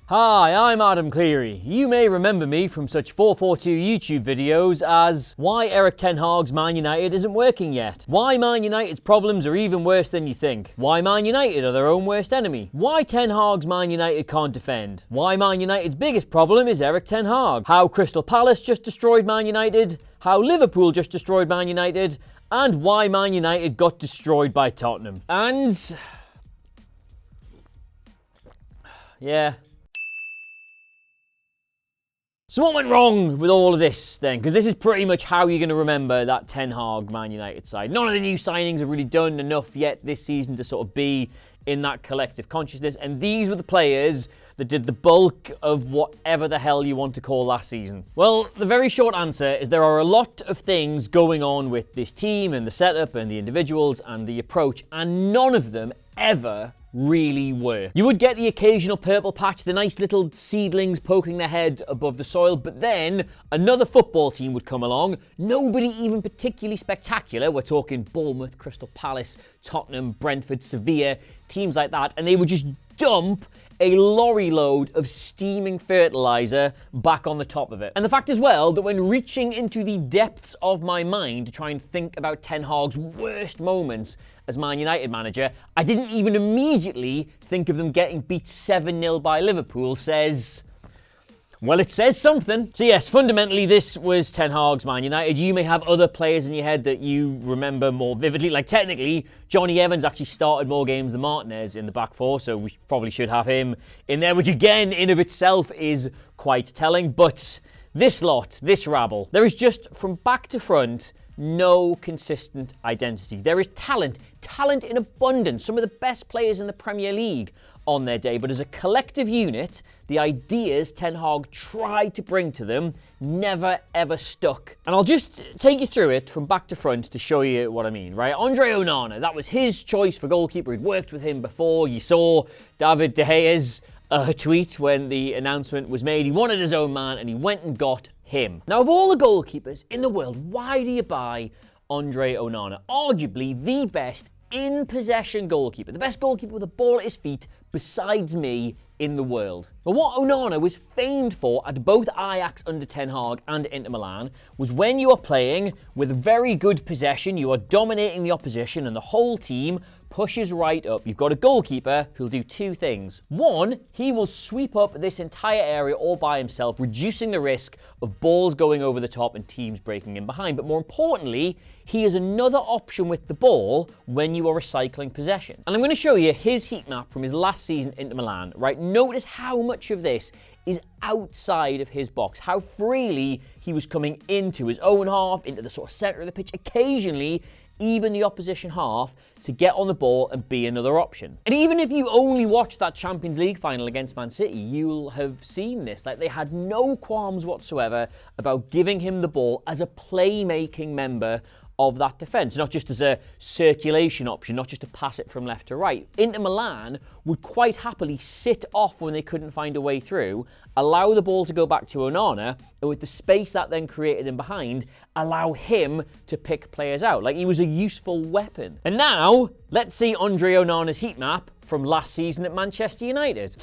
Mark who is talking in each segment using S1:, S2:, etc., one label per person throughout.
S1: Hi, I'm Adam Clery. You may remember me from such FourFourTwo YouTube videos as why Erik Ten Hag's Man United isn't working yet, why Man United's problems are even worse than you think, why Man United are their own worst enemy, why Ten Hag's Man United can't defend, why Man United's biggest problem is Erik Ten Hag, how Crystal Palace just destroyed Man United, how Liverpool just destroyed Man United, and why Man United got destroyed by Tottenham. And yeah. So what went wrong with all of this then? Because this is pretty much how you're going to remember that Ten Hag Man United side. None of the new signings have really done enough yet this season to sort of be in that collective consciousness. And these were the players that did the bulk of whatever the hell you want to call last season. Well, the very short answer is there are a lot of things going on with this team and the setup and the individuals and the approach, and none of them ever really work. You would get the occasional purple patch, the nice little seedlings poking their head above the soil, but then another football team would come along, nobody even particularly spectacular. We're talking Bournemouth, Crystal Palace, Tottenham, Brentford, Sevilla, teams like that, and they would just dump a lorry load of steaming fertilizer back on the top of it. And the fact as well that when reaching into the depths of my mind to try and think about Ten Hag's worst moments as Man United manager, I didn't even immediately think of them getting beat 7-0 by Liverpool says, well, it says something. So yes, fundamentally, this was Ten Hag's Man United. You may have other players in your head that you remember more vividly. Like, technically, Johnny Evans actually started more games than Martinez in the back four, so we probably should have him in there, which again, in of itself, is quite telling. But this lot, this rabble, there is just, from back to front, no consistent identity. There is talent in abundance. Some of the best players in the Premier League on their day, but as a collective unit, the ideas Ten Hag tried to bring to them never ever stuck. And I'll just take you through it from back to front to show you what I mean, right? Andre Onana, that was his choice for goalkeeper. He'd worked with him before. You saw David De Gea's tweet when the announcement was made. He wanted his own man and he went and got him. Now, of all the goalkeepers in the world, why do you buy Andre Onana? Arguably the best in possession goalkeeper, the best goalkeeper with a ball at his feet besides me in the world. But what Onana was famed for at both Ajax under Ten Hag and Inter Milan was when you are playing with very good possession, you are dominating the opposition and the whole team pushes right up. You've got a goalkeeper who'll do two things. One, he will sweep up this entire area all by himself, reducing the risk of balls going over the top and teams breaking in behind. But more importantly, he is another option with the ball when you are recycling possession. And I'm going to show you his heat map from his last season Inter Milan, right? Notice how much of this is outside of his box, how freely he was coming into his own half, into the sort of center of the pitch, occasionally even the opposition half, to get on the ball and be another option. And even if you only watched that Champions League final against Man City, you'll have seen this. Like, they had no qualms whatsoever about giving him the ball as a playmaking member of that defence, not just as a circulation option, not just to pass it from left to right. Inter Milan would quite happily sit off when they couldn't find a way through, allow the ball to go back to Onana, and with the space that then created in behind, allow him to pick players out. Like, he was a useful weapon. And now, let's see Andre Onana's heat map from last season at Manchester United.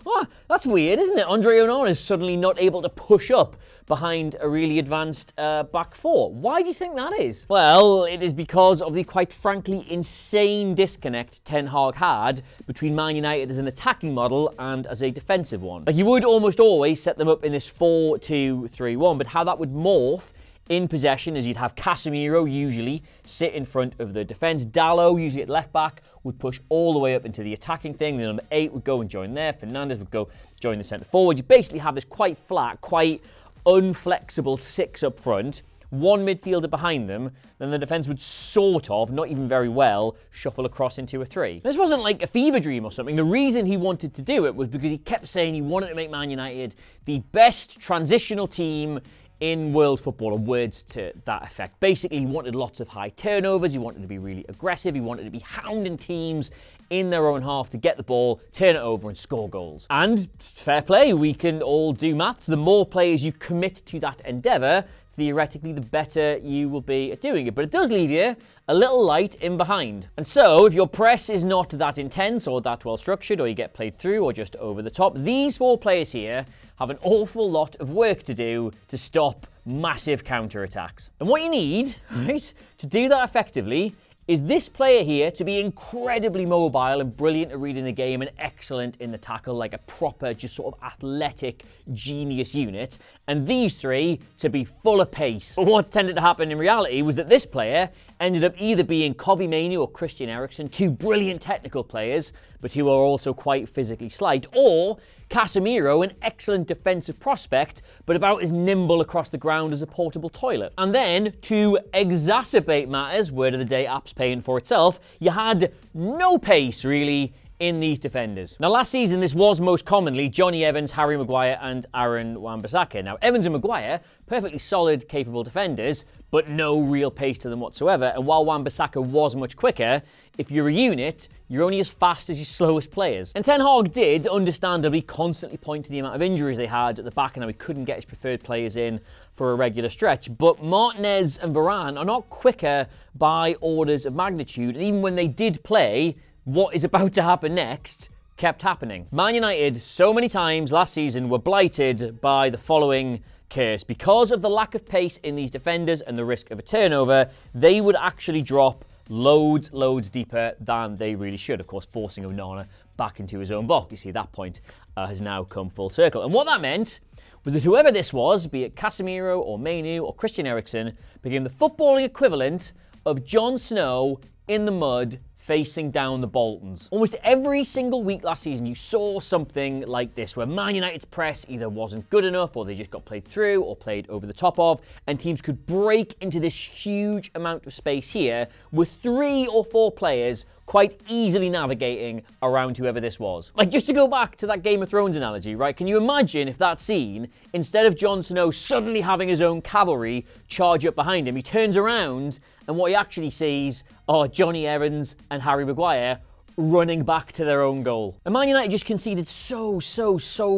S1: Well, that's weird, isn't it? Andre Onana is suddenly not able to push up behind a really advanced back four. Why do you think that is? Well, it is because of the quite frankly insane disconnect Ten Hag had between Man United as an attacking model and as a defensive one. Like, you would almost always set them up in this 4-2-3-1, but how that would morph in possession is you'd have Casemiro usually sit in front of the defence. Ďálo, usually at left back, would push all the way up into the attacking thing. The number 8 would go and join there. Fernandes would go join the centre forward. You basically have this quite flat, quite unflexible 6 up front, one midfielder behind them, then the defence would sort of, not even very well, shuffle across into a 3. This wasn't like a fever dream or something. The reason he wanted to do it was because he kept saying he wanted to make Man United the best transitional team in world football, or words to that effect. Basically, he wanted lots of high turnovers, he wanted to be really aggressive, he wanted to be hounding teams in their own half to get the ball, turn it over and score goals. And fair play, we can all do maths. The more players you commit to that endeavour, theoretically, the better you will be at doing it. But it does leave you a little light in behind. And so, if your press is not that intense or that well structured, or you get played through or just over the top, these 4 players here have an awful lot of work to do to stop massive counter-attacks. And what you need, right, to do that effectively is this player here to be incredibly mobile and brilliant at reading the game and excellent in the tackle, like a proper, just sort of athletic genius unit, and these 3 to be full of pace. But what tended to happen in reality was that this player ended up either being 𝗕𝗫𝗍𝗍 or Christian Eriksen, 2 brilliant technical players, but who are also quite physically slight, or Casemiro, an excellent defensive prospect, but about as nimble across the ground as a portable toilet. And then, to exacerbate matters, word of the day, apps paying for itself, you had no pace, really, in these defenders. Now, last season, this was most commonly Jonny Evans, Harry Maguire, and 𝗕𝗫𝗧𝗏. Now, Evans and Maguire, perfectly solid, capable defenders, but no real pace to them whatsoever. And while 𝗕𝗫𝗧𝗏 was much quicker, if you're a unit, you're only as fast as your slowest players. And Ten Hag did, understandably, constantly point to the amount of injuries they had at the back and how he couldn't get his preferred players in for a regular stretch. But Martinez and Varane are not quicker by orders of magnitude. And even when they did play, what is about to happen next kept happening. Man United, so many times last season, were blighted by the following curse. Because of the lack of pace in these defenders and the risk of a turnover, they would actually drop loads deeper than they really should. Of course, forcing Onana back into his own box. You see, that point has now come full circle. And what that meant was that whoever this was, be it Casemiro or Mainoo or Christian Eriksen, became the footballing equivalent of Jon Snow in the mud facing down the Boltons. Almost every single week last season, you saw something like this, where Man United's press either wasn't good enough, or they just got played through, or played over the top of, and teams could break into this huge amount of space here with 3 or 4 players quite easily navigating around whoever this was. Like, just to go back to that Game of Thrones analogy, right? Can you imagine if that scene, instead of Jon Snow suddenly having his own cavalry charge up behind him, he turns around and what he actually sees are Jonny Evans and Harry Maguire running back to their own goal. And Man United just conceded so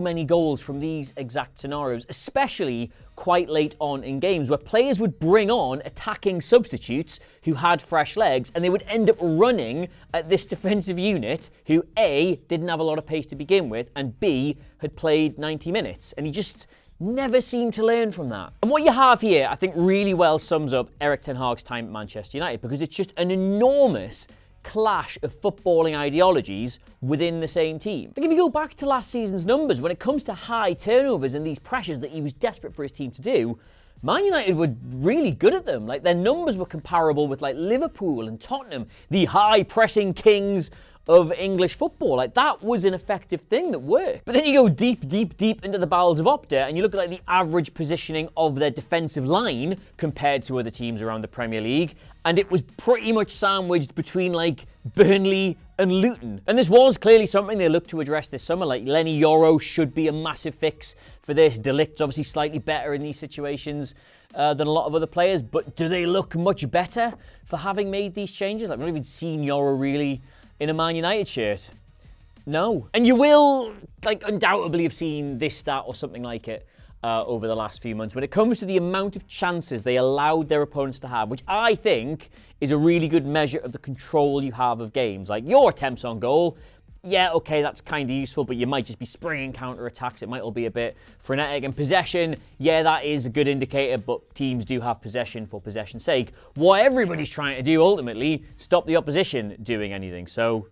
S1: many goals from these exact scenarios, especially quite late on in games, where players would bring on attacking substitutes who had fresh legs, and they would end up running at this defensive unit who A, didn't have a lot of pace to begin with, and B, had played 90 minutes. And he just never seemed to learn from that. And what you have here, I think, really well sums up Erik Ten Hag's time at Manchester United, because it's just an enormous clash of footballing ideologies within the same team. Like, if you go back to last season's numbers, when it comes to high turnovers and these pressures that he was desperate for his team to do, Man United were really good at them. Like, their numbers were comparable with, like, Liverpool and Tottenham, the high pressing kings of English football. Like, that was an effective thing that worked. But then you go deep into the bowels of Opta and you look at, like, the average positioning of their defensive line compared to other teams around the Premier League, and it was pretty much sandwiched between, like, Burnley and Luton. And this was clearly something they looked to address this summer. Like, Lenny Yoro should be a massive fix for this. De Ligt's obviously slightly better in these situations than a lot of other players, but do they look much better for having made these changes? Like, I've not even seen Yoro really in a Man United shirt. No. And you will, like, undoubtedly have seen this stat or something like it over the last few months when it comes to the amount of chances they allowed their opponents to have, which I think is a really good measure of the control you have of games. Like, your attempts on goal, yeah, okay, that's kind of useful, but you might just be springing counter-attacks. It might all be a bit frenetic. And possession, yeah, that is a good indicator, but teams do have possession for possession's sake. What everybody's trying to do, ultimately, stop the opposition doing anything. So,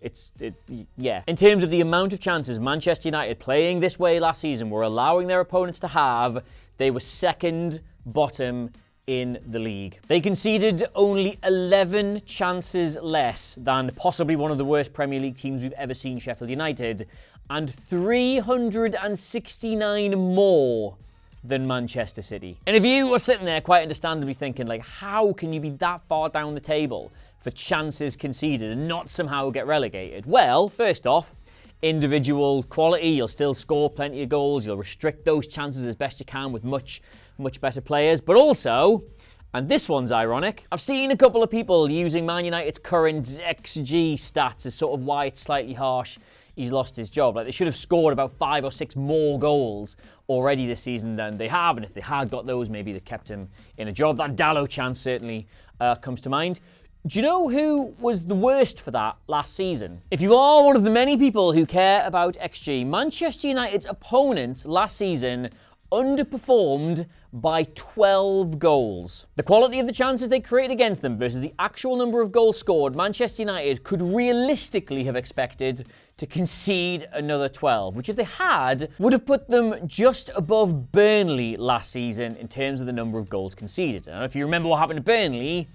S1: yeah. In terms of the amount of chances Manchester United playing this way last season were allowing their opponents to have, they were second bottom in the league. They conceded only 11 chances less than possibly one of the worst Premier League teams we've ever seen, Sheffield United, and 369 more than Manchester City. And if you were sitting there quite understandably thinking, like, how can you be that far down the table for chances conceded and not somehow get relegated? Well, first off, individual quality. You'll still score plenty of goals. You'll restrict those chances as best you can with much better players. But also, and this one's ironic, I've seen a couple of people using Man United's current XG stats as sort of why it's slightly harsh he's lost his job. Like, they should have scored about 5 or 6 more goals already this season than they have. And if they had got those, maybe they kept him in a job. That 𝗕𝗫𝗧𝗏 chance certainly comes to mind. Do you know who was the worst for that last season? If you are one of the many people who care about XG, Manchester United's opponents last season underperformed by 12 goals. The quality of the chances they created against them versus the actual number of goals scored, Manchester United could realistically have expected to concede another 12, which if they had, would have put them just above Burnley last season in terms of the number of goals conceded. And if you remember what happened to Burnley,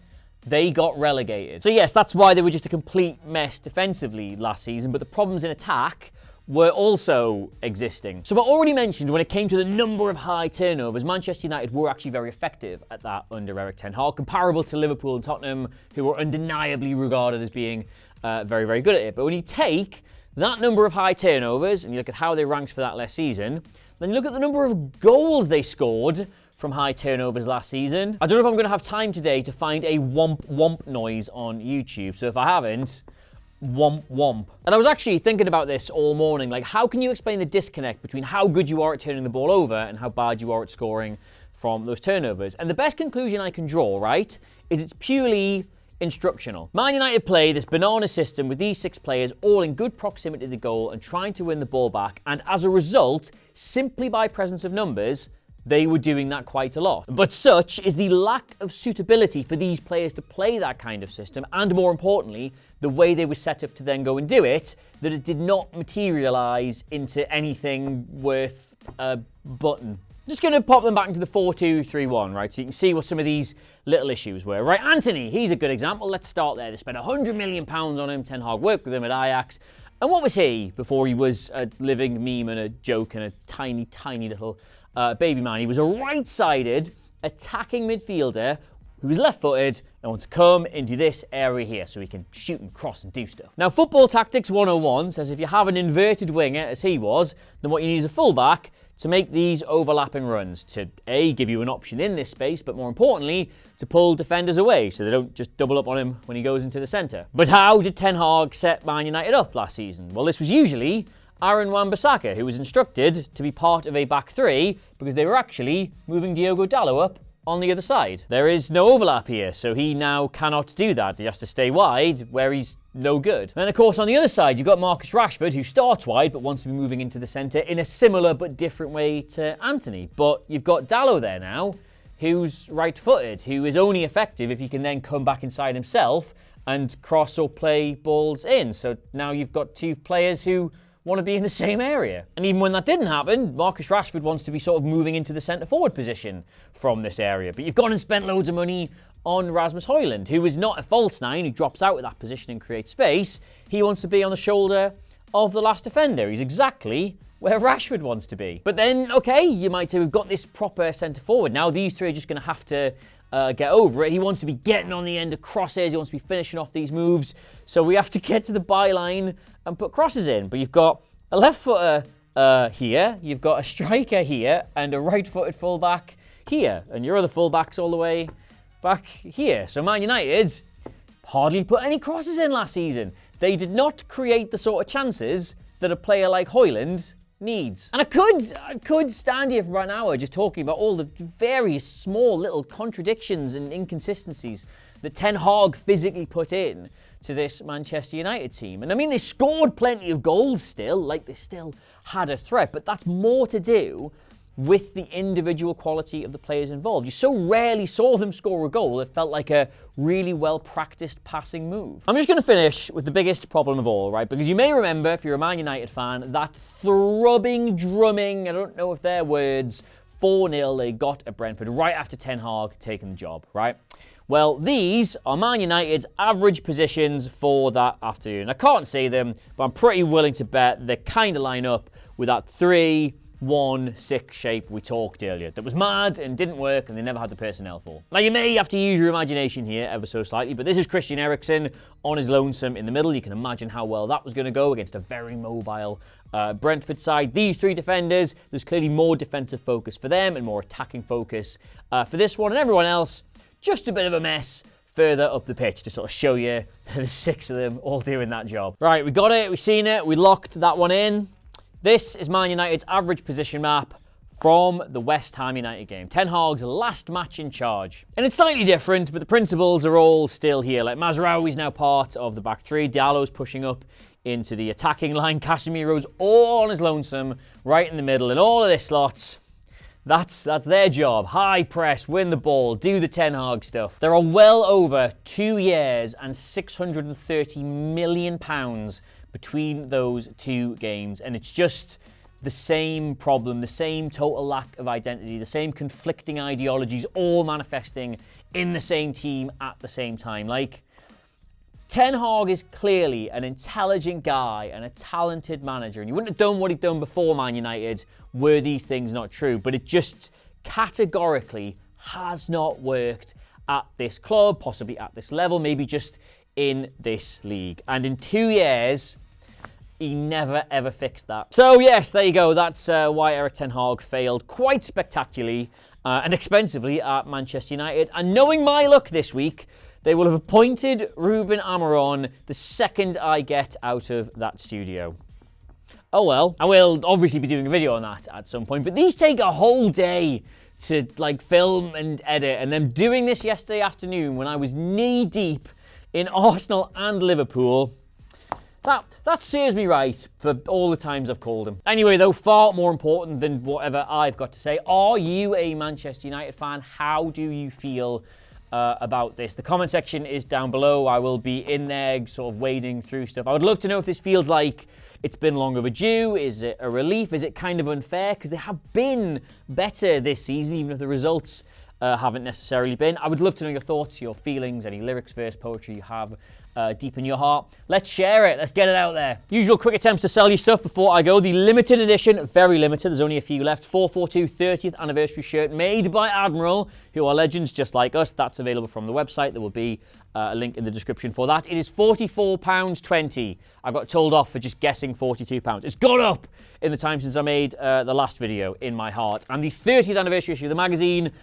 S1: they got relegated. So yes, that's why they were just a complete mess defensively last season, but the problems in attack were also existing. So I already mentioned when it came to the number of high turnovers, Manchester United were actually very effective at that under Erik Ten Hag, comparable to Liverpool and Tottenham, who were undeniably regarded as being very, very good at it. But when you take that number of high turnovers and you look at how they ranked for that last season, then you look at the number of goals they scored from high turnovers last season. I don't know if I'm going to have time today to find a womp womp noise on YouTube, so if I haven't, womp womp. And I was actually thinking about this all morning, like how can you explain the disconnect between how good you are at turning the ball over and how bad you are at scoring from those turnovers? And the best conclusion I can draw, right, is it's purely instructional. Man United play this banana system with these 6 players all in good proximity to the goal and trying to win the ball back, and as a result, simply by presence of numbers, they were doing that quite a lot. But such is the lack of suitability for these players to play that kind of system, and more importantly, the way they were set up to then go and do it, that it did not materialise into anything worth a button. Just going to pop them back into the 4-2-3-1, right? So you can see what some of these little issues were. Right, Anthony, he's a good example. Let's start there. They spent £100 million on him. Ten Hag worked with him at Ajax. And what was he before he was a living meme and a joke and a tiny, tiny little baby man? He was a right-sided attacking midfielder who was left-footed and wants to come into this area here so he can shoot and cross and do stuff. Now, Football Tactics 101 says if you have an inverted winger, as he was, then what you need is a fullback to make these overlapping runs, to A, give you an option in this space, but more importantly, to pull defenders away so they don't just double up on him when he goes into the centre. But how did Ten Hag set Man United up last season? Well, this was usually 𝗕𝗏𝗡𝗏, who was instructed to be part of a back 3 because they were actually moving Diogo Dalot up on the other side. There is no overlap here, so he now cannot do that. He has to stay wide where he's no good. And of course, on the other side, you've got Marcus Rashford, who starts wide but wants to be moving into the centre in a similar but different way to Anthony. But you've got Dalot there now, who's right-footed, who is only effective if he can then come back inside himself and cross or play balls in. So now you've got 2 players who want to be in the same area. And even when that didn't happen, Marcus Rashford wants to be sort of moving into the centre-forward position from this area. But you've gone and spent loads of money on Rasmus Højlund, who is not a false 9, who drops out of that position and creates space. He wants to be on the shoulder of the last defender. He's exactly where Rashford wants to be. But then, okay, you might say we've got this proper centre-forward. Now these 3 are just going to have to get over it. He wants to be getting on the end of crosses. He wants to be finishing off these moves. So we have to get to the byline and put crosses in. But you've got a left-footer here, you've got a striker here, and a right-footed fullback here. And your other fullback's all the way back here. So Man United hardly put any crosses in last season. They did not create the sort of chances that a player like Højlund needs. And I could stand here for about an hour just talking about all the various small little contradictions and inconsistencies that Ten Hag physically put in to this Manchester United team. And I mean, they scored plenty of goals still, like they still had a threat, but that's more to do with the individual quality of the players involved. You so rarely saw them score a goal, it felt like a really well-practiced passing move. I'm just going to finish with the biggest problem of all, right? Because you may remember, if you're a Man United fan, that throbbing, drumming, I don't know if they're words, 4-0 they got at Brentford right after Ten Hag taking the job, right? Well, these are Man United's average positions for that afternoon. I can't see them, but I'm pretty willing to bet they kind of line up with that 3-1-6 shape we talked earlier. That was mad and didn't work and they never had the personnel for. Now, you may have to use your imagination here ever so slightly, but this is Christian Eriksen on his lonesome in the middle. You can imagine how well that was going to go against a very mobile Brentford side. These 3 defenders, there's clearly more defensive focus for them and more attacking focus for this one. And everyone else, just a bit of a mess further up the pitch to sort of show you there's 6 of them all doing that job. Right, we got it, we've seen it, we locked that one in. This is Man United's average position map from the West Ham United game. Ten Hag's last match in charge. And it's slightly different, but the principles are all still here. Like Mazraoui's now part of the back three. Diallo's pushing up into the attacking line. Casemiro's all on his lonesome, right in the middle. And all of this lot, that's their job. High press, win the ball, do the Ten Hag stuff. There are well over 2 years and £630 million between those two games. And it's just the same problem, the same total lack of identity, the same conflicting ideologies, all manifesting in the same team at the same time. Like, Ten Hag is clearly an intelligent guy and a talented manager, and he wouldn't have done what he'd done before Man United were these things not true, but it just categorically has not worked at this club, possibly at this level, maybe just in this league. And in 2 years, he never ever fixed that. So yes, there you go. That's why Erik Ten Hag failed quite spectacularly and expensively at Manchester United. And knowing my luck this week, they will have appointed Ruben Amorim the second I get out of that studio. Oh well, I will obviously be doing a video on that at some point, but these take a whole day to like film and edit, and them doing this yesterday afternoon when I was knee deep in Arsenal and Liverpool, that serves me right for all the times I've called him. Anyway, though, far more important than whatever I've got to say, are you a Manchester United fan? How do you feel about this? The comment section is down below. I will be in there sort of wading through stuff. I would love to know if this feels like it's been long overdue. Is it a relief? Is it kind of unfair? Because they have been better this season, even if the results haven't necessarily been. I would love to know your thoughts, your feelings, any lyrics, verse, poetry you have deep in your heart. Let's share it. Let's get it out there. Usual quick attempts to sell you stuff before I go. The limited edition, very limited, there's only a few left, 442 30th anniversary shirt made by 𝗕𝗓𝗡, who are legends just like us. That's available from the website. There will be a link in the description for that. It is £44.20. I got told off for just guessing £42. It's gone up in the time since I made the last video, in my heart. And the 30th anniversary issue of the magazine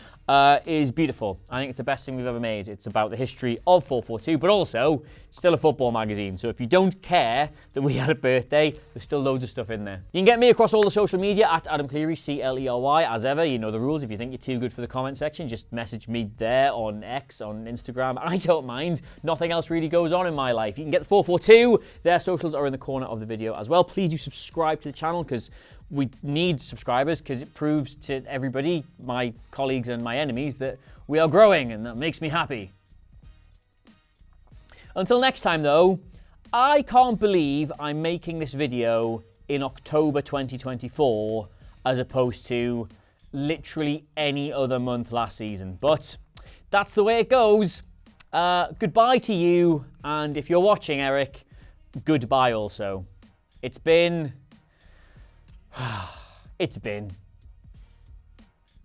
S1: is beautiful. I think it's the best thing we've ever made. It's about the history of 442, but also still a football magazine. So if you don't care that we had a birthday, there's still loads of stuff in there. You can get me across all the social media at Adam Clery, Clery. As ever, you know the rules. If you think you're too good for the comment section, just message me there on X, on Instagram. I don't mind. Nothing else really goes on in my life. You can get the 442. Their socials are in the corner of the video as well. Please do subscribe to the channel, because we need subscribers, because it proves to everybody, my colleagues and my enemies, that we are growing, and that makes me happy. Until next time, though, I can't believe I'm making this video in October 2024 as opposed to literally any other month last season. But that's the way it goes. Goodbye to you, and if you're watching, Eric, goodbye also. It's been